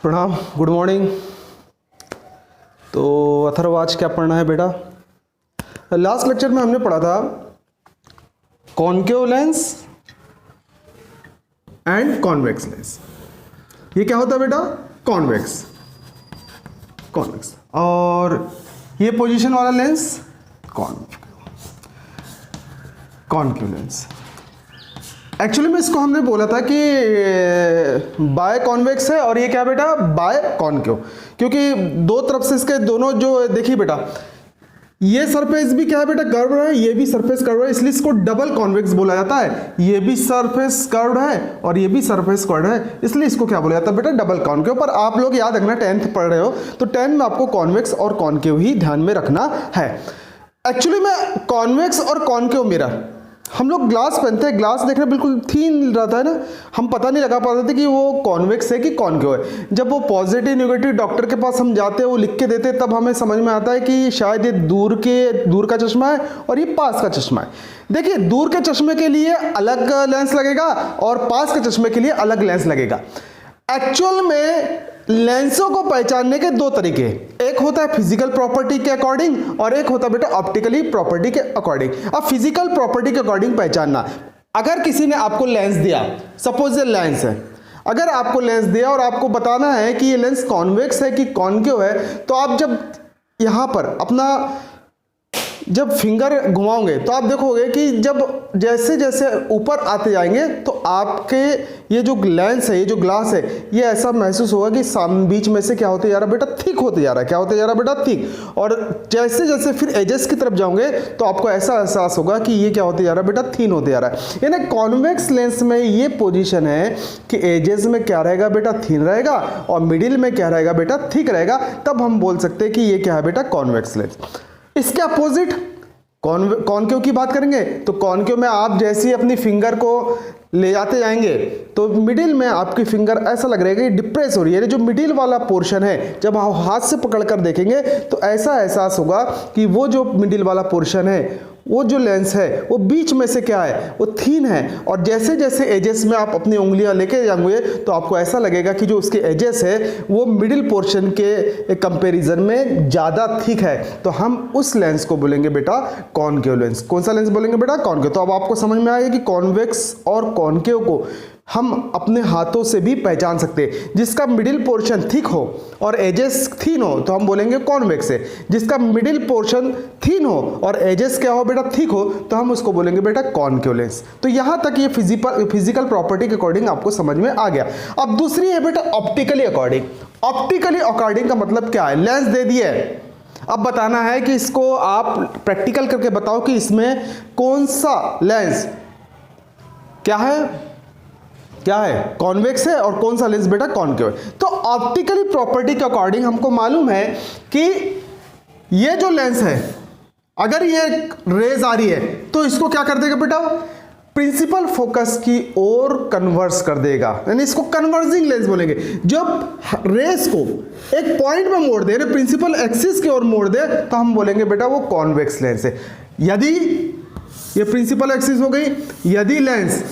प्रणाम, good morning. तो अथर्व, आज क्या पढ़ना है बेटा? लास्ट लेक्चर में हमने पढ़ा था concave lens and convex lens. ये क्या होता है बेटा? कॉन्वेक्स। और ये पोजीशन वाला लेंस कॉनकेव लेंस। एक्चुअली में इसको हमने बोला था कि बाय कॉन्वेक्स है और ये क्या बेटा? बाय कॉनकेव, क्योंकि दो तरफ से इसके दोनों जो देखिए बेटा, ये सरफेस भी क्या है बेटा? कर्व है, ये भी सरफेस कर्व है, इसलिए इसको डबल कॉन्वेक्स बोला जाता है। ये भी सरफेस कर्व है और ये भी सरफेस कर्व है, इसलिए इसको क्या बोला जाता है बेटा? Double concave. पर आप लोग याद रखना, 10th पढ़ रहे हो तो 10 में आपको कॉन्वेक्स और कॉनकेव ही ध्यान में रखना है। एक्चुअली में कॉन्वेक्स और कॉनकेव मिरर, हम लोग ग्लास पहनते हैं, ग्लास देखने बिल्कुल थीन रहता है ना, हम पता नहीं लगा पाते थे कि वो कॉन्वेक्स है कि कॉनकेव है। जब वो पॉजिटिव नेगेटिव डॉक्टर के पास हम जाते हैं, वो लिख के देते हैं, तब हमें समझ में आता है कि शायद ये दूर का चश्मा है और ये पास का चश्मा है। देखिए, दूर के चश्मे के लिए अलग लेंस लगेगा और पास के चश्मे के लिए अलग लेंस लगेगा। एक्चुअल में लेंसों को पहचानने के दो तरीके, एक होता है फिजिकल प्रॉपर्टी के अकॉर्डिंग और एक होता है बेटा ऑप्टिकली प्रॉपर्टी के अकॉर्डिंग। अब फिजिकल प्रॉपर्टी के अकॉर्डिंग पहचानना, अगर किसी ने आपको लेंस दिया, सपोज ये लेंस है, अगर आपको लेंस दिया और आपको बताना है कि ये लेंस कॉन्वेक्स है कि कॉनकेव है, तो आप जब यहां पर अपना जब फिंगर घुमाओगे तो आप देखोगे कि जब जैसे जैसे ऊपर आते जाएंगे तो आपके ये जो लेंस है, ये जो ग्लास है, ये ऐसा महसूस होगा कि बीच में से क्या होते जा रहा है बेटा? थिक होते जा रहा है। क्या होते जा रहा है बेटा? थिक। और जैसे जैसे फिर एजेस की तरफ जाओगे तो आपको ऐसा एहसास होगा कि ये क्या होते जा रहा है बेटा? थिन होते जा रहा है। यानी कॉन्वेक्स लेंस में ये पोजीशन है कि एजेस में क्या रहेगा बेटा? थिन रहेगा और मिडिल में क्या रहेगा बेटा? थिक रहेगा। तब हम बोल सकते हैं कि ये क्या है बेटा? Convex lens. इसके अपोजिट कॉनकेव की बात करेंगे तो कॉनकेव में आप जैसे ही अपनी फिंगर को ले जाते जाएंगे तो मिडिल में आपकी फिंगर ऐसा लग रहा है कि डिप्रेस हो रही है। जो मिडिल वाला पोर्शन है, जब आप हाथ से पकड़कर देखेंगे तो ऐसा एहसास होगा कि वो जो मिडिल वाला पोर्शन है, वो जो लेंस है, वो बीच में से क्या है? वो थीन है। और जैसे जैसे एजेस में आप अपनी उंगलियां लेके जाएंगे तो आपको ऐसा लगेगा कि जो उसके एजेस है वो मिडिल पोर्शन के कंपैरिजन में ज़्यादा थिक है। तो हम उस लेंस को बोलेंगे बेटा कॉनकेव लेंस। कौन सा लेंस बोलेंगे बेटा? कॉनकेव। तो अब आपको समझ में आएगा कि कॉन्वेक्स और कॉनकेव को हम अपने हाथों से भी पहचान सकते हैं। जिसका मिडिल पोर्शन थिक हो और एजेस थिन हो तो हम बोलेंगे कॉन्वेक्स है। जिसका मिडिल पोर्शन थिन हो और एजेस क्या हो बेटा? थिक हो, तो हम उसको बोलेंगे बेटा कॉनकेव लेंस। तो यहां तक ये फिजिकल प्रॉपर्टी के अकॉर्डिंग आपको समझ में आ गया। अब दूसरी है बेटा ऑप्टिकली अकॉर्डिंग। ऑप्टिकली अकॉर्डिंग का मतलब क्या है? लेंस दे दिए, अब बताना है कि इसको आप प्रैक्टिकल करके बताओ कि इसमें कौन सा लेंस क्या है कॉन्वेक्स है और कौन सा लेंस बेटा कॉनकेव है। तो ऑप्टिकली प्रॉपर्टी के अकॉर्डिंग हमको मालूम है कि ये जो लेंस है, अगर ये रेज आ रही है तो इसको क्या कर देगा बेटा? प्रिंसिपल फोकस की ओर कन्वर्स कर देगा, यानी इसको कन्वर्जिंग लेंस बोलेंगे। जब रेस को एक पॉइंट में मोड़ दे, प्रिंसिपल एक्सिस की ओर मोड़ दे, तो हम बोलेंगे बेटा वो कॉन्वेक्स लेंस है। यदि ये प्रिंसिपल एक्सिस हो गई, यदि लेंस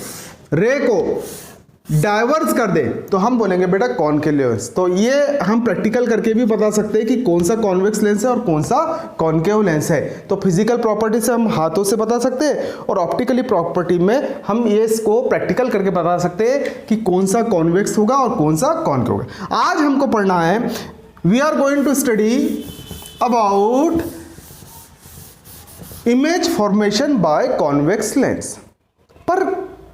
रे को डाइवर्स कर दे तो हम बोलेंगे बेटा कॉनकेव लेंस। तो ये हम प्रैक्टिकल करके भी बता सकते हैं कि कौन सा कॉन्वेक्स लेंस है और कौन सा कॉनकेव लेंस है। तो फिजिकल प्रॉपर्टी से हम हाथों से बता सकते हैं और ऑप्टिकली प्रॉपर्टी में हम ये इसको प्रैक्टिकल करके बता सकते हैं कि कौन सा कॉन्वेक्स होगा और कौन सा कॉनकेव होगा। आज हमको पढ़ना है, we are going to study about image formation by convex lens. पर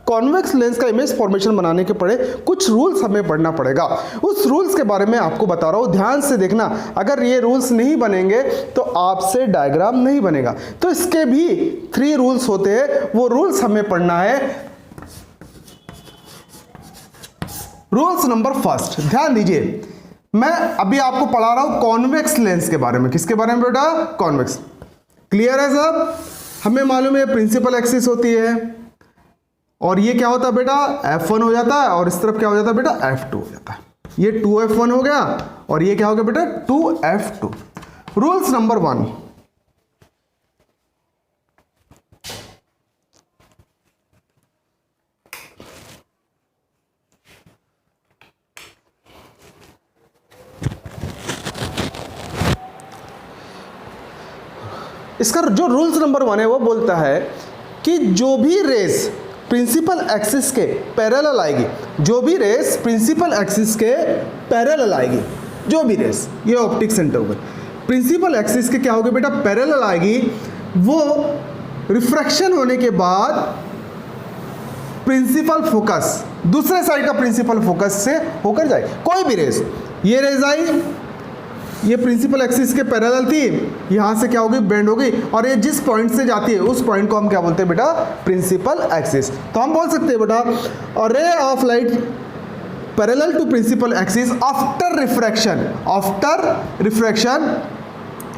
कॉन्वेक्स लेंस का इमेज फॉर्मेशन बनाने के पड़े कुछ रूल्स हमें पढ़ना पड़ेगा। उस रूल्स के बारे में आपको बता रहा हूं, ध्यान से देखना। अगर ये रूल्स नहीं बनेंगे तो आपसे डायग्राम नहीं बनेगा। तो इसके भी 3 रूल्स होते हैं, वो रूल्स हमें पढ़ना है। रूल्स नंबर 1, ध्यान दीजिए, मैं अभी आपको पढ़ा रहा हूं कॉन्वेक्स लेंस के बारे में। किसके बारे में बेटा? कॉन्वेक्स। क्लियर है सब? हमें मालूम है प्रिंसिपल एक्सिस होती है और ये क्या होता है बेटा? F1 हो जाता है और इस तरफ क्या हो जाता है बेटा? F2 हो जाता है। ये 2F1 हो गया और ये क्या हो गया बेटा? 2F2। रूल्स नंबर 1, इसका जो रूल्स नंबर 1 है वो बोलता है कि जो भी रेस प्रिंसिपल एक्सिस के पैरेलल आएगी, जो भी रेस प्रिंसिपल एक्सिस के पैरेलल आएगी, जो भी रेस, ये ऑप्टिक सेंटर होगा, प्रिंसिपल एक्सिस के क्या होगी बेटा, पैरेलल आएगी, वो रिफ्रैक्शन होने के बाद प्रिंसिपल फोकस, दूसरे साइड का प्रिंसिपल फोकस से होकर जाए। कोई भी रेस, ये रेज आई, ये प्रिंसिपल एक्सिस के पैरेलल थी, यहाँ से क्या होगी, बेंड होगी, और ये जिस पॉइंट से जाती है उस पॉइंट को हम क्या बोलते हैं बेटा, प्रिंसिपल एक्सिस। तो हम बोल सकते हैं बेटा, a ray of light parallel to principal axis after refraction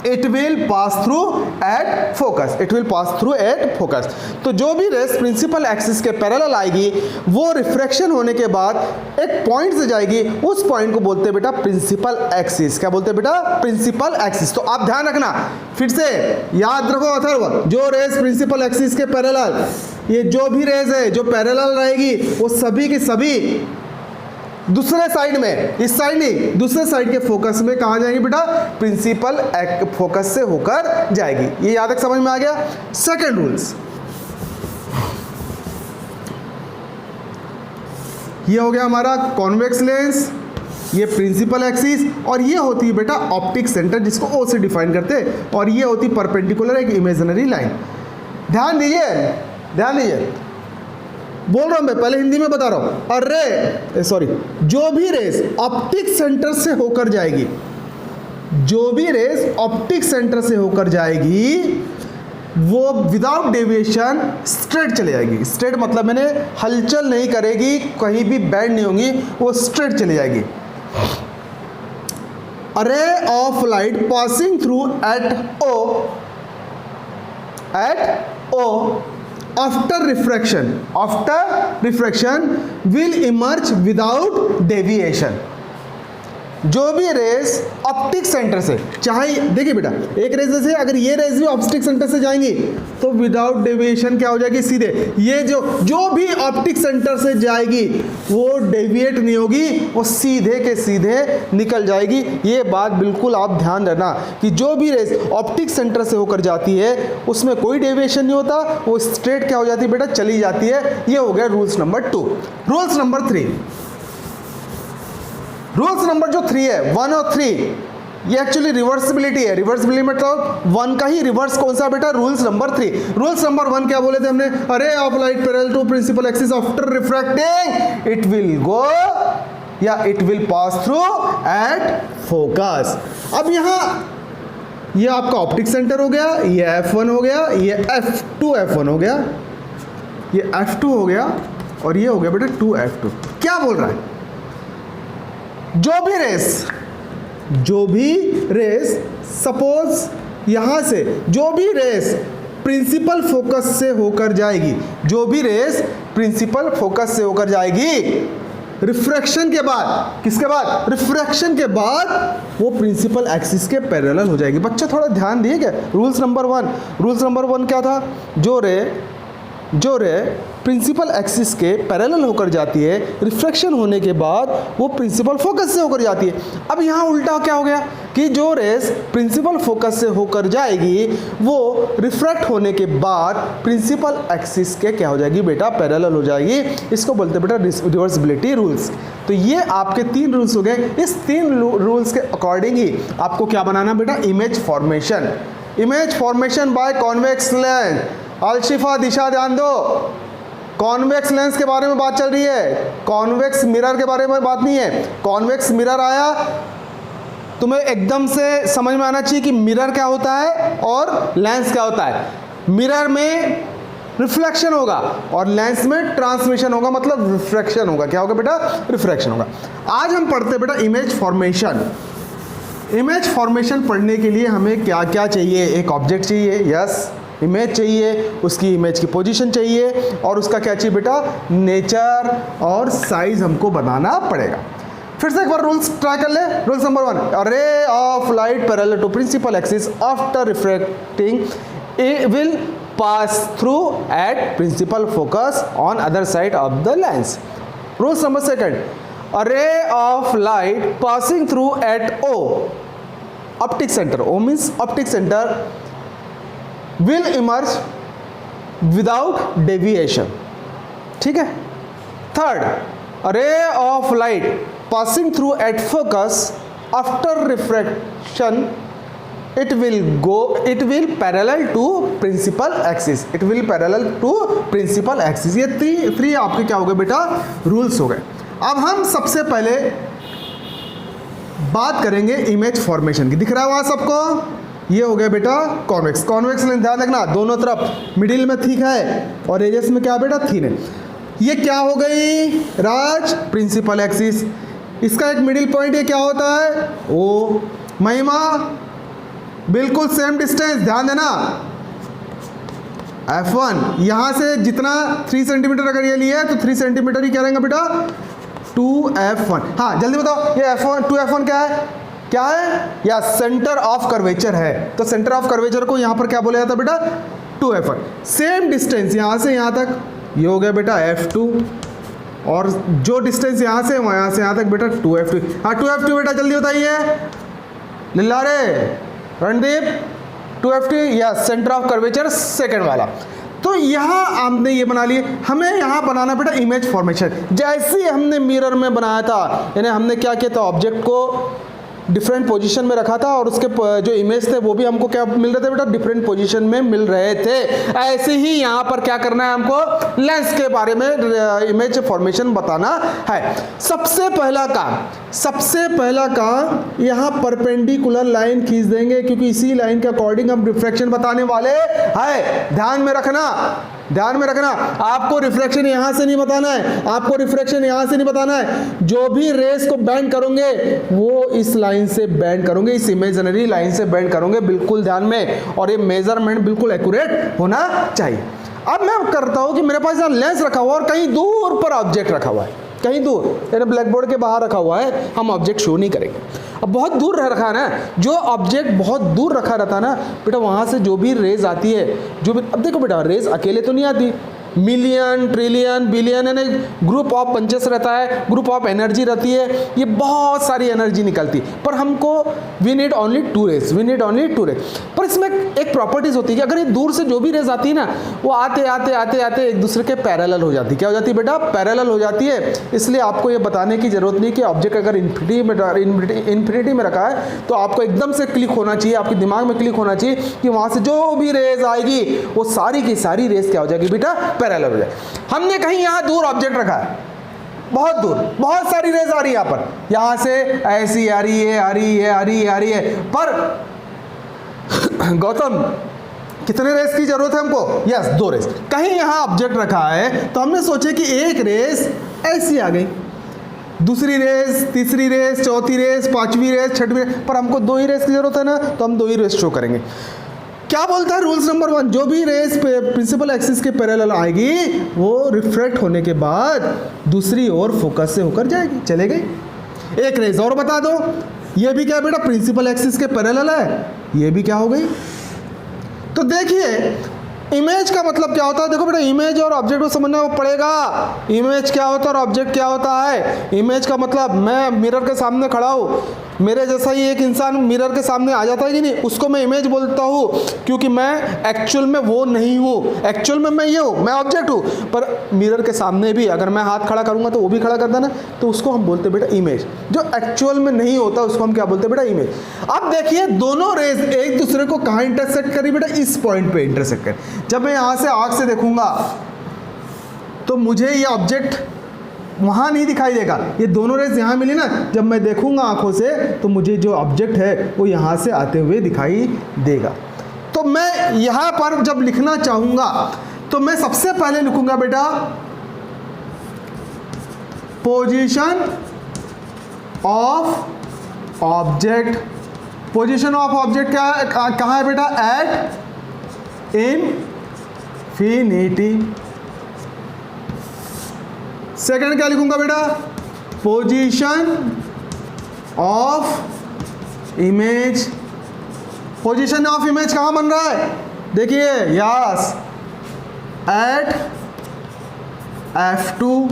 it will pass through at focus, it will pass through at focus. तो जो भी रेस प्रिंसिपल एक्सिस के पैरेलल आएगी वो रिफ्रैक्शन होने के बाद एक पॉइंट से जाएगी, उस पॉइंट को बोलते हैं बेटा प्रिंसिपल एक्सिस। क्या बोलते हैं बेटा, प्रिंसिपल एक्सिस। तो आप ध्यान रखना, फिर से याद रखो अथर्व, जो रेस प्रिंसिपल एक्सिस के पैरेलल, ये जो भी रेस है जो पैरेलल रहेगी वो सभी की सभी दूसरे साइड में, इस साइड नहीं, दूसरे साइड के फोकस में कहां जाएंगे बेटा, प्रिंसिपल फोकस से होकर जाएगी। ये याद तक समझ में आ गया। सेकंड रूल्स, ये हो गया हमारा कॉन्वेक्स लेंस, ये प्रिंसिपल एक्सिस, और ये होती है बेटा ऑप्टिक सेंटर जिसको ओ से डिफाइन करते हैं, और ये होती है परपेंडिकुलर एक इमेजिनरी लाइन। ध्यान दीजिए, बोल रहा हूं मैं, पहले हिंदी में बता रहा हूं। अरे सॉरी, जो भी रेस ऑप्टिक सेंटर से होकर जाएगी, जो भी रेस ऑप्टिक सेंटर से होकर जाएगी वो विदाउट डेविएशन स्ट्रेट चले जाएगी। स्ट्रेट मतलब मैंने हलचल नहीं करेगी, कहीं भी बेंड नहीं होगी, वो स्ट्रेट चली जाएगी। A ray of light passing through at O after refraction will emerge without deviation। जो भी रेस ऑप्टिक सेंटर से, चाहे देखिए बेटा, एक रेस से अगर ये रेस भी ऑप्टिक सेंटर से जाएंगी तो विदाउट डेविएशन क्या हो जाएगी, सीधे, ये जो भी ऑप्टिक सेंटर से जाएगी वो डेविएट नहीं होगी, वो सीधे के सीधे निकल जाएगी। ये बात बिल्कुल आप ध्यान रखना कि जो भी रेस ऑप्टिक सेंटर से होकर जाती है उसमें कोई डेविएशन नहीं होता, वो स्ट्रेट क्या हो जाती है बेटा, चली जाती है। ये हो गया rules number 2। Rules number 3, rules number जो 3 है, 1 और 3, ये एक्चुअली रिवर्सिबिलिटी है। रिवर्सिबिलिटी मतलब 1 का ही रिवर्स कौन सा बेटा, रूल्स नंबर 3। रूल्स नंबर 1 क्या बोले थे हमने, a ray of light parallel to principal axis after refracting it will go या it will pass through at focus. अब यहाँ ये आपका ऑप्टिक सेंटर हो गया, ये F1 हो गया, ये F1 हो गया, ये F2 हो गया, और ये हो गया बेटा 2F2। क्या बोल रहा है, जो भी रेस सपोज यहां से जो भी रेस प्रिंसिपल फोकस से होकर जाएगी, जो भी रेस प्रिंसिपल फोकस से होकर जाएगी रिफ्रैक्शन के बाद, किसके बाद, रिफ्रैक्शन के बाद वो प्रिंसिपल एक्सिस के पैरेलल हो जाएगी। बच्चे थोड़ा ध्यान दिएगा। रूल्स नंबर 1 क्या था, जो रे प्रिंसिपल एक्सिस के पैरेलल होकर जाती है, रिफ्रैक्शन होने के बाद वो प्रिंसिपल फोकस से होकर जाती है। अब यहाँ उल्टा क्या हो गया कि जो रेस प्रिंसिपल फोकस से होकर जाएगी वो रिफ्रैक्ट होने के बाद प्रिंसिपल एक्सिस के क्या हो जाएगी बेटा, पैरेलल हो जाएगी। इसको बोलते हैं बेटा रिवर्सिबिलिटी रूल्स। तो ये आपके 3 रूल्स हो गए। इस 3 रूल्स के अकॉर्डिंग ही आपको क्या बनाना बेटा, image formation by convex lens. Alshifa Disha ध्यान दो, कॉन्वेक्स लेंस के बारे में बात चल रही है, कॉन्वेक्स मिरर के बारे में बात नहीं है। कॉन्वेक्स मिरर आया, तुम्हें एकदम से समझ में आना चाहिए कि मिरर क्या होता है और लेंस क्या होता है। मिरर में रिफ्लेक्शन होगा और लेंस में ट्रांसमिशन होगा, मतलब रिफ्रैक्शन होगा। क्या होगा बेटा, रिफ्रैक्शन होगा। आज हम पढ़ते हैं बेटा इमेज फॉर्मेशन। इमेज फॉर्मेशन पढ़ने के लिए हमें क्या क्या चाहिए, एक ऑब्जेक्ट चाहिए, यस, इमेज चाहिए, उसकी इमेज की पोजीशन चाहिए, और उसका क्या चाहिए बेटा, नेचर और साइज हमको बनाना पड़ेगा। फिर से एक बार रूल्स ट्राई कर ले। Rules number 1, a ray of light parallel to principal axis after refracting it will pass through at principal focus on other side of the lens. Rules number 2, a ray of light passing through at O, optic center. O means optic center. Will emerge without deviation, ठीक है। Third, रे of light passing through at focus after refraction it will parallel to principal axis, it will parallel to principal axis। ये three आपके क्या हो गए बेटा, rules हो गए। अब हम सबसे पहले बात करेंगे इमेज फॉर्मेशन की। दिख रहा है वहां सबको, ये हो गया बेटा कॉन्वेक्स। कॉन्वेक्स लेंस ध्यान रखना, दोनों तरफ मिडिल में थिक है और एजेस में क्या बेटा, थिन है। ये क्या हो गई राज, प्रिंसिपल एक्सिस। इसका एक मिडिल पॉइंट ये क्या होता है, ओ महिमा, बिल्कुल सेम डिस्टेंस, ध्यान देना F1 यहां से जितना 3 सेंटीमीटर अगर ये लिया है तो 3 सेंटीमीटर ही क्या रहेगा बेटा, 2F1। हाँ जल्दी बताओ, ये F1 2F1 क्या है, क्या है या सेंटर ऑफ कर्वेचर है। तो सेंटर ऑफ कर्वेचर को यहां पर क्या बोला जाता है बेटा, 2F1। सेम डिस्टेंस यहां से यहां तक ये हो गया बेटा F2, और जो डिस्टेंस यहां से यहां तक बेटा 2F2। हाँ 2F2 बेटा जल्दी बताइए, लिल्ला रे रणदीप, 2F2 या सेंटर ऑफ कर्वेचर सेकंड वाला। तो यहाँ आपने ये बना लिए, हमें यहाँ बनाना बेटा इमेज फॉर्मेशन। जैसे हमने मिरर में बनाया था, यानी हमने क्या किया था, ऑब्जेक्ट को डिफरेंट पोजीशन में रखा था और उसके जो इमेज थे वो भी हमको क्या मिल रहे थे बेटा, डिफरेंट पोजीशन में मिल रहे थे। ऐसे ही यहाँ पर क्या करना है हमको, लेंस के बारे में इमेज फॉर्मेशन बताना है। सबसे पहला काम यहाँ परपेंडिकुलर लाइन खींच देंगे, क्योंकि इसी लाइन के अकॉर्डिंग हम रिफ्रैक्शन बताने वाले हैं। ध्यान में रखना, आपको रिफ्लेक्शन यहां से नहीं बताना है, आपको रिफ्रैक्शन यहां से नहीं बताना है। जो भी रेस को बेंड करोगे वो इस लाइन से बेंड करोगे, इस इमेजिनरी लाइन से बेंड करोगे, बिल्कुल ध्यान में। और ये मेजरमेंट बिल्कुल एक्यूरेट होना चाहिए। अब मैं करता हूं कि मेरे पास यहाँ लेंस रखा हुआ और कहीं दूर पर ऑब्जेक्ट रखा हुआ है, कहीं दूर, यानी ब्लैक बोर्ड के बाहर रखा हुआ है, हम ऑब्जेक्ट शो नहीं करेंगे। अब बहुत दूर रखा है ना, जो ऑब्जेक्ट बहुत दूर रखा रहता है ना बेटा, वहाँ से जो भी रेज आती है, जो भी, अब देखो बेटा रेज अकेले तो नहीं आती, मिलियन, ट्रिलियन, बिलियन, यानी ग्रुप ऑफ पंचेस रहता है, ग्रुप ऑफ एनर्जी रहती है, ये बहुत सारी एनर्जी निकलती है। पर हमको we need only two rays. पर इसमें एक प्रॉपर्टीज होती है कि अगर ये दूर से जो भी रेज आती है ना, वो आते आते एक दूसरे के पैरेलल हो जाती है। क्या हो जाती है बेटा, पैरेलल हो जाती है। इसलिए आपको ये बताने की जरूरत नहीं कि ऑब्जेक्ट अगर इन्फिनिटी में रखा है तो आपको एकदम से क्लिक होना चाहिए, आपके दिमाग में क्लिक होना चाहिए कि वहां से जो भी रेज आएगी वो सारी की सारी रेज क्या हो जाएगी बेटा, पैरेलल हो जाए। हमने कहीं यहां दूर ऑब्जेक्ट रखा है, बहुत दूर, बहुत सारी रेज आ रही है यहाँ पर, यहां से ऐसी आ रही है, पर गौतम कितने रेस की जरूरत है हमको, यस 2 रेस। कहीं यहां ऑब्जेक्ट रखा है तो हमने सोचे कि एक रेस ऐसी आ गई, दूसरी रेस, तीसरी रेस, चौथी रेस, 5वीं रेस, 6वीं रेस, पर हमको 2 ही रेस की जरूरत है ना, तो हम 2 ही रेस शो करेंगे। क्या बोलता है रूल्स नंबर 1, जो भी रेस प्रिंसिपल एक्सिस के पैरेलल आएगी वो रिफ्रैक्ट होने के बाद दूसरी ओर फोकस से होकर जाएगी, चले गई। एक रेस और बता दो, ये भी क्या बेटा प्रिंसिपल एक्सिस के पैरेलल है, ये भी क्या हो गई। तो देखिए इमेज का मतलब क्या होता है, देखो बेटा इमेज और ऑब्जेक्ट को समझना पड़ेगा। इमेज क्या होता है और ऑब्जेक्ट क्या होता है। इमेज का मतलब मैं मिरर के सामने खड़ा हूँ, मेरे जैसा ही एक इंसान मिरर के सामने आ जाता है कि नहीं, उसको मैं इमेज बोलता हूँ, क्योंकि मैं एक्चुअल में वो नहीं हूँ। एक्चुअल में मैं ये हूँ, मैं ऑब्जेक्ट हूँ, पर मिरर के सामने भी अगर मैं हाथ खड़ा करूँगा तो वो भी खड़ा करता है ना, तो उसको हम बोलते हैं बेटा इमेज। जो एक्चुअल में नहीं होता उसको हम क्या बोलते हैं बेटा इमेज। अब देखिए दोनों रेज एक दूसरे को कहाँ इंटरसेक्ट करी बेटा, इस पॉइंट पे इंटरसेक्ट करी। जब मैं यहाँ से आँख से देखूंगा तो मुझे ये ऑब्जेक्ट वहाँ नहीं दिखाई देगा, ये दोनों रेज यहाँ मिली ना, जब मैं देखूंगा आंखों से तो मुझे जो ऑब्जेक्ट है वो यहाँ से आते हुए दिखाई देगा। तो मैं यहाँ पर जब लिखना चाहूँगा तो मैं सबसे पहले लिखूंगा बेटा position of object. Position of object कहाँ है बेटा, एट इनफिनिटी। सेकंड क्या लिखूंगा बेटा, position of image. Position of image कहां बन रहा है, देखिए यस एट F2,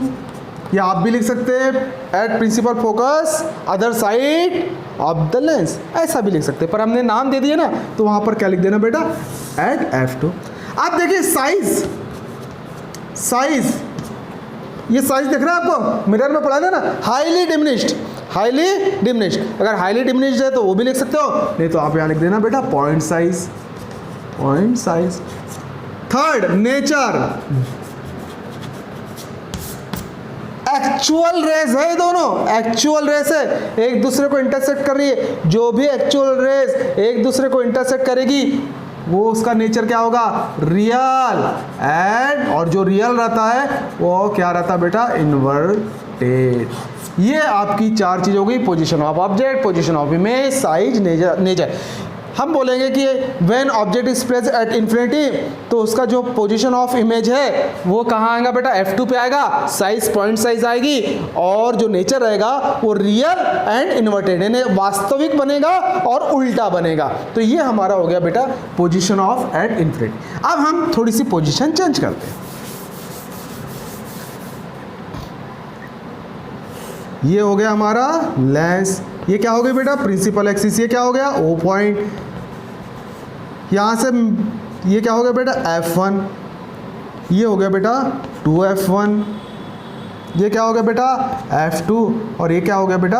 या आप भी लिख सकते हैं at principal focus other side of the lens, ऐसा भी लिख सकते हैं, पर हमने नाम दे दिया ना तो वहां पर क्या लिख देना बेटा एट F2। आप देखिए साइज, ये साइज दिख रहा है आपको, मिरर में पढ़ा था ना, हाईली डिमिनिश्ड, अगर हाईली डिमिनिश्ड है तो वो भी लिख सकते हो, नहीं तो आप यहाँ लिख देना बेटा point size. Third, nature, actual rays है, दोनों एक्चुअल रेस है, एक दूसरे को इंटरसेक्ट कर रही है। जो भी एक्चुअल रेस एक दूसरे को इंटरसेक्ट करेगी वो उसका नेचर क्या होगा, रियल। एंड और जो रियल रहता है वो क्या रहता है बेटा, इन्वर्टेड। ये आपकी चार चीज हो गई, position of object, position of image, size, nature. हम बोलेंगे कि when object is placed at infinity, तो उसका जो पोजीशन ऑफ इमेज है वो कहाँ आएगा बेटा, F2 पे आएगा, साइज पॉइंट साइज आएगी, और जो नेचर रहेगा वो रियल एंड इन्वर्टेड, यानी वास्तविक बनेगा और उल्टा बनेगा। तो ये हमारा हो गया बेटा पोजीशन ऑफ एट इन्फिनिटी। अब हम थोड़ी सी पोजीशन चेंज करते हैं। ये हो गया हमारा लेंस, ये क्या हो गया बेटा, प्रिंसिपल एक्सिस, ये क्या हो गया, O पॉइंट, यहाँ से ये क्या हो गया बेटा, F1, ये हो गया बेटा 2F1, ये क्या हो गया बेटा F2, और ये क्या हो गया बेटा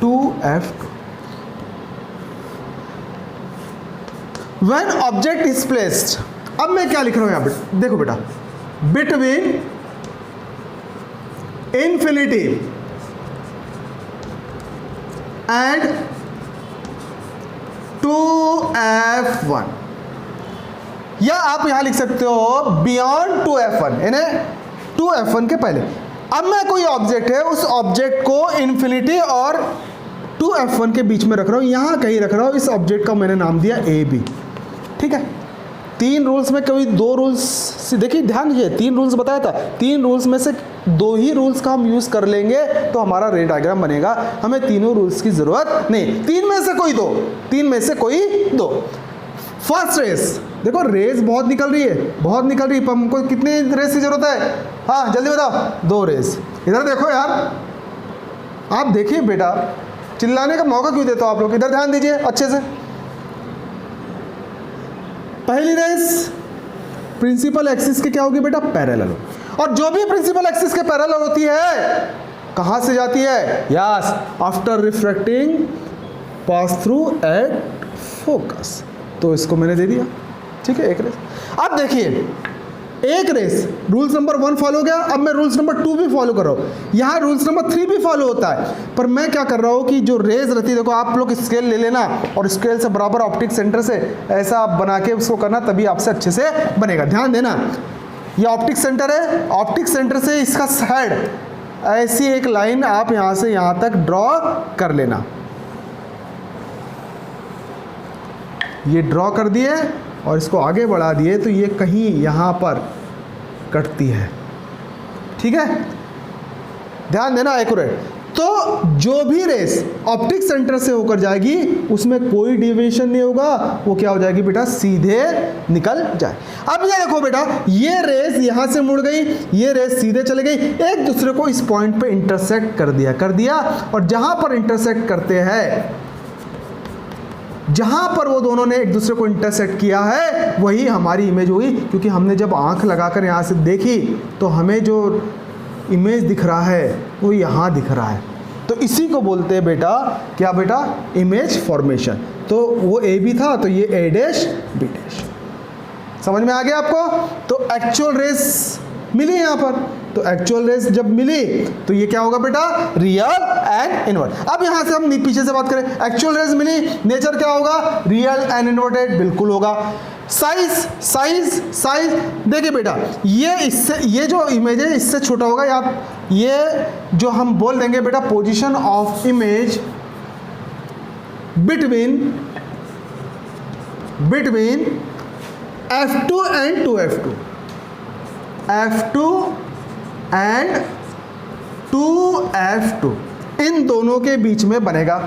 2F2। When object is placed, अब मैं क्या लिख रहा हूँ यहाँ पे, देखो बेटा, बिटवीन इन्फिनिटी एंड 2F1, या आप यहां लिख सकते हो बियॉन्ड 2F1, यानी 2F1 के पहले। अब मैं कोई ऑब्जेक्ट है, उस ऑब्जेक्ट को इन्फिनिटी और 2F1 के बीच में रख रहा हूं, यहां कहीं रख रहा हूं, इस ऑब्जेक्ट का मैंने नाम दिया AB। ठीक है, तीन रूल्स में कोई दो रूल्स, देखिए ध्यान दीजिए, तीन रूल्स बताया था, तीन रूल्स में से दो ही रूल्स का हम यूज कर लेंगे तो हमारा रे डायग्राम बनेगा, हमें तीनों रूल्स की जरूरत नहीं, तीन में से कोई दो। फर्स्ट रेस, देखो रेस बहुत निकल रही है, पर हमको कितनी रेस की जरूरत है, हाँ जल्दी बताओ, 2 रेस। इधर देखो यार, आप देखिए बेटा, चिल्लाने का मौका क्यों देते हो आप लोग, इधर ध्यान दीजिए अच्छे से। पहली रेस प्रिंसिपल एक्सिस के क्या होगी बेटा, पैरेलल, और जो भी प्रिंसिपल एक्सिस के पैरेलल होती है कहां से जाती है, yes, after refracting pass through at focus, तो इसको मैंने दे दिया। ठीक है, एक रेस। अब देखिए, एक रेस रूल्स नंबर 1 फॉलो हो गया, अब मैं रूल्स नंबर 2 भी फॉलो कर रहा हूँ, यहाँ रूल्स नंबर 3 भी फॉलो होता है, पर मैं क्या कर रहा हूँ कि जो रेस रहती है, देखो आप लोग स्केल ले लेना और स्केल से बराबर ऑप्टिक सेंटर से ऐसा आप बना के उसको करना, तभी आपसे अच्छे से बनेगा। ध्यान देना, ये ऑप्टिक सेंटर है, ऑप्टिक सेंटर से इसका साइड ऐसी एक लाइन आप यहाँ से यहाँ तक ड्रॉ कर लेना, ये ड्रॉ कर दिए और इसको आगे बढ़ा दिए, तो ये कहीं यहाँ पर कटती है। ठीक है, ध्यान देना, एक्यूरेट। तो जो भी रेस ऑप्टिक सेंटर से होकर जाएगी उसमें कोई डिविएशन नहीं होगा, वो क्या हो जाएगी बेटा, सीधे निकल जाए। अब ये देखो बेटा, ये रेस यहां से मुड़ गई, ये रेस सीधे चले गई, एक दूसरे को इस पॉइंट पे इंटरसेक्ट कर दिया, और जहां पर इंटरसेक्ट करते हैं, जहां पर वो दोनों ने एक दूसरे को इंटरसेक्ट किया है वही हमारी इमेज हुई, क्योंकि हमने जब आंख लगाकर यहां से देखी तो हमें जो इमेज दिख रहा है वो यहाँ दिख रहा है, तो इसी को बोलते हैं बेटा, क्या बेटा, इमेज फॉर्मेशन। तो वो ए बी था, तो ये ए डैश बी डैश, समझ में आ गया आपको। तो एक्चुअल रेस मिली यहाँ पर, तो एक्चुअल रेस जब मिली तो ये क्या होगा बेटा, रियल एंड इन्वर्ट। अब यहाँ से हम पीछे से बात करें, एक्चुअल रेस मिली, नेचर क्या होगा, रियल एंड इन्वर्टेड, बिल्कुल होगा। साइज देखिए बेटा, ये जो इमेज है इससे छोटा होगा, या ये जो हम बोल देंगे बेटा position of image between F2 and 2F2, F2 and 2F2, इन दोनों के बीच में बनेगा।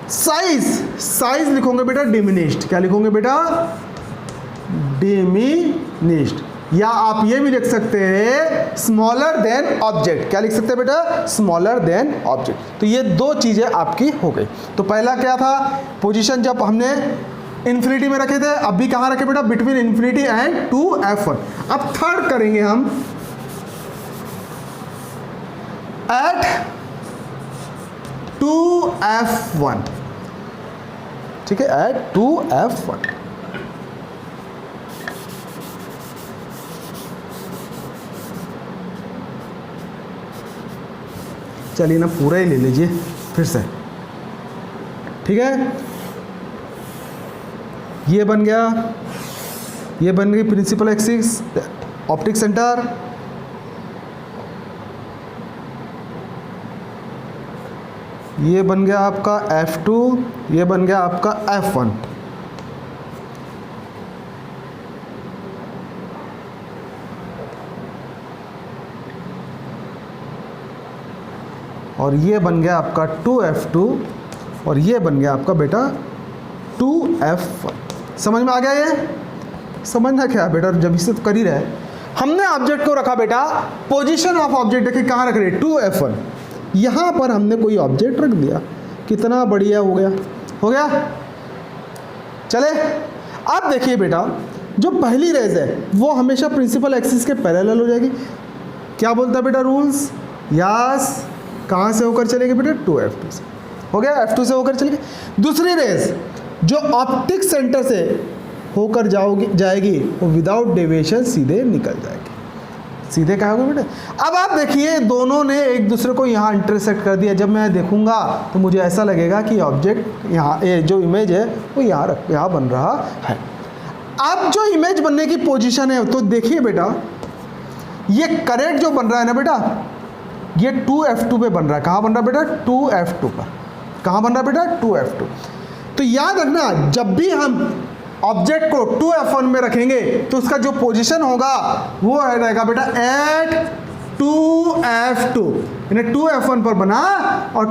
साइज लिखोगे बेटा डिमिनिश्ड, क्या लिखोगे बेटा, डिमिनिश्ड, या आप ये भी लिख सकते हैं स्मॉलर देन ऑब्जेक्ट, क्या लिख सकते हैं बेटा, स्मॉलर देन ऑब्जेक्ट। तो ये दो चीजें आपकी हो गई। तो पहला क्या था, पोजीशन जब हमने इन्फिनिटी में रखे थे, अब भी कहाँ रखे बेटा, बिटवीन इन्फिनिटी एंड 2f1। अब थर्ड करेंगे हम एट 2f1, ठीक है, एट 2f1। चलिए ना पूरा ही ले लीजिए फिर से, ठीक है। ये बन गया, ये बन गई प्रिंसिपल एक्सिस, ऑप्टिक सेंटर। ये बन गया आपका F2, ये बन गया आपका F1। और ये बन गया आपका 2F2 और ये बन गया आपका बेटा 2F1। समझ में आ गया? ये समझना क्या है बेटा, जब इसे तो कर ही रहे। हमने ऑब्जेक्ट को रखा बेटा, पोजीशन ऑफ ऑब्जेक्ट देखिए कहाँ रख रहे, 2F1। यहाँ पर हमने कोई ऑब्जेक्ट रख दिया, कितना बढ़िया हो गया, हो गया। चले अब देखिए बेटा, जो पहली रेज है वो हमेशा प्रिंसिपल एक्सिस के पैरेलल हो जाएगी। क्या बोलता है बेटा रूल्स? यस, कहाँ से होकर चलेगी बेटा, 2F2 से। हो गया, F2 से होकर चलेगी। दूसरी रेज जो ऑप्टिक सेंटर से होकर जाएगी वो विदाउट डेविएशन सीधे निकल जाएगी। सीधे क्या होगा बेटा? अब आप देखिए दोनों ने एक दूसरे को यहाँ इंटरसेक्ट कर दिया। जब मैं देखूंगा तो मुझे ऐसा लगेगा कि ऑब्जेक्ट यहाँ, ये जो इमेज है वो यहाँ बन रहा है। अब जो इमेज बनने की पोजीशन है तो देखिए बेटा, ये करेक्ट जो बन रहा है ना बेटा, ये 2F2 पे बन रहा है। कहाँ बन रहा है बेटा? 2F2 पर। कहाँ बन रहा है बेटा? 2F2। तो याद रखना, जब भी हम ऑब्जेक्ट को 2F1 में रखेंगे तो उसका जो पोजीशन होगा वो रहेगा बेटा एट 2F2, यानी 2F1 पर बना। और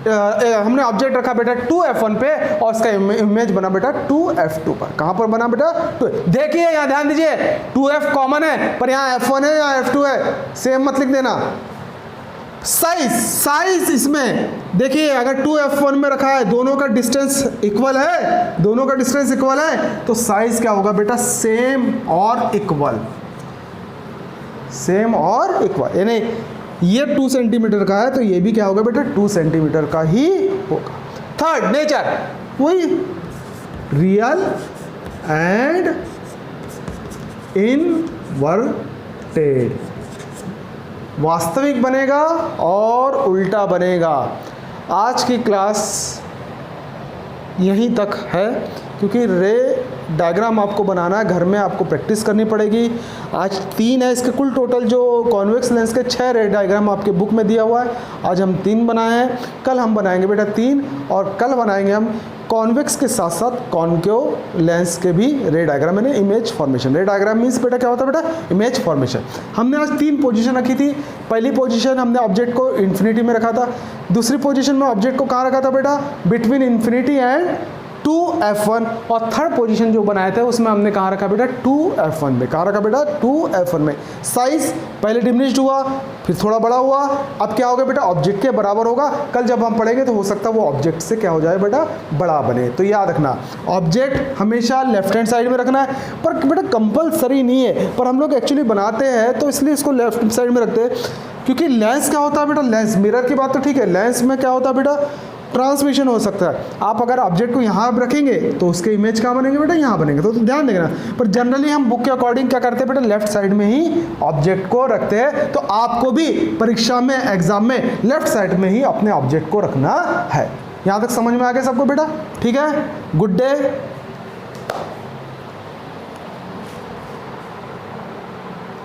हमने ऑब्जेक्ट रखा बेटा 2F1 पे और उसका इमेज बना बेटा 2F2 पर। कहाँ पर बना बेटा? 2। देखिए यहाँ ध्यान दीजिए, 2F कॉमन है पर यहाँ F1 है या F2 है, सेम मत लिख देना। साइज इसमें देखिए, अगर 2F1 में रखा है, दोनों का डिस्टेंस इक्वल है, दोनों का डिस्टेंस इक्वल है, तो साइज क्या होगा बेटा? सेम और इक्वल। सेम और इक्वल, यानी ये 2 सेंटीमीटर का है तो ये भी क्या होगा बेटा? 2 सेंटीमीटर का ही होगा। थर्ड नेचर, वही रियल एंड इनवर्टेड, वास्तविक बनेगा और उल्टा बनेगा। आज की क्लास यहीं तक है, क्योंकि रे डायग्राम आपको बनाना है, घर में आपको प्रैक्टिस करनी पड़ेगी। आज 3 है इसके कुल टोटल, जो कॉन्वेक्स लेंस के 6 रे डायग्राम आपके बुक में दिया हुआ है। आज हम 3 बनाए हैं, कल हम बनाएंगे बेटा 3, और कल बनाएंगे हम कॉन्वेक्स के साथ साथ कॉन्केव लेंस के भी रे डायग्राम, यानी इमेज फॉर्मेशन। रे डायग्राम मीन्स बेटा क्या होता है बेटा? Image formation. हमने आज 3 पोजीशन रखी थी। पहली पोजीशन हमने ऑब्जेक्ट को इन्फिनिटी में रखा था। दूसरी पोजीशन में ऑब्जेक्ट को कहाँ रखा था बेटा? Between infinity and 2F1। और थर्ड पोजीशन जो बनाए थे उसमें हमने कहाँ रखा बेटा? 2F1 में। कहाँ रखा बेटा? 2F1 में। साइज पहले डिमिनिश्ड हुआ, फिर थोड़ा बड़ा हुआ, अब क्या होगा बेटा? ऑब्जेक्ट के बराबर होगा। कल जब हम पढ़ेंगे तो हो सकता है वो ऑब्जेक्ट से क्या हो जाए बेटा? बड़ा बने। तो याद रखना, ऑब्जेक्ट हमेशा लेफ्ट हैंड साइड में रखना है, पर बेटा कंपलसरी नहीं है, पर हम लोग एक्चुअली बनाते हैं तो इसलिए इसको लेफ्ट साइड में रखते हैं। क्योंकि लेंस क्या होता है बेटा? लेंस, मिरर की बात तो ठीक है, लेंस में क्या होता है बेटा? ट्रांसमिशन हो सकता है। आप अगर ऑब्जेक्ट को यहाँ रखेंगे तो उसके इमेज कहाँ बनेंगे बेटा? यहाँ बनेंगे। तो ध्यान देना, पर जनरली हम बुक के अकॉर्डिंग क्या करते हैं बेटा? लेफ्ट साइड में ही ऑब्जेक्ट को रखते हैं। तो आपको भी परीक्षा में, एग्जाम में लेफ्ट साइड में ही अपने ऑब्जेक्ट को रखना है। यहाँ तक समझ में आ गया सबको बेटा? ठीक है, गुड डे।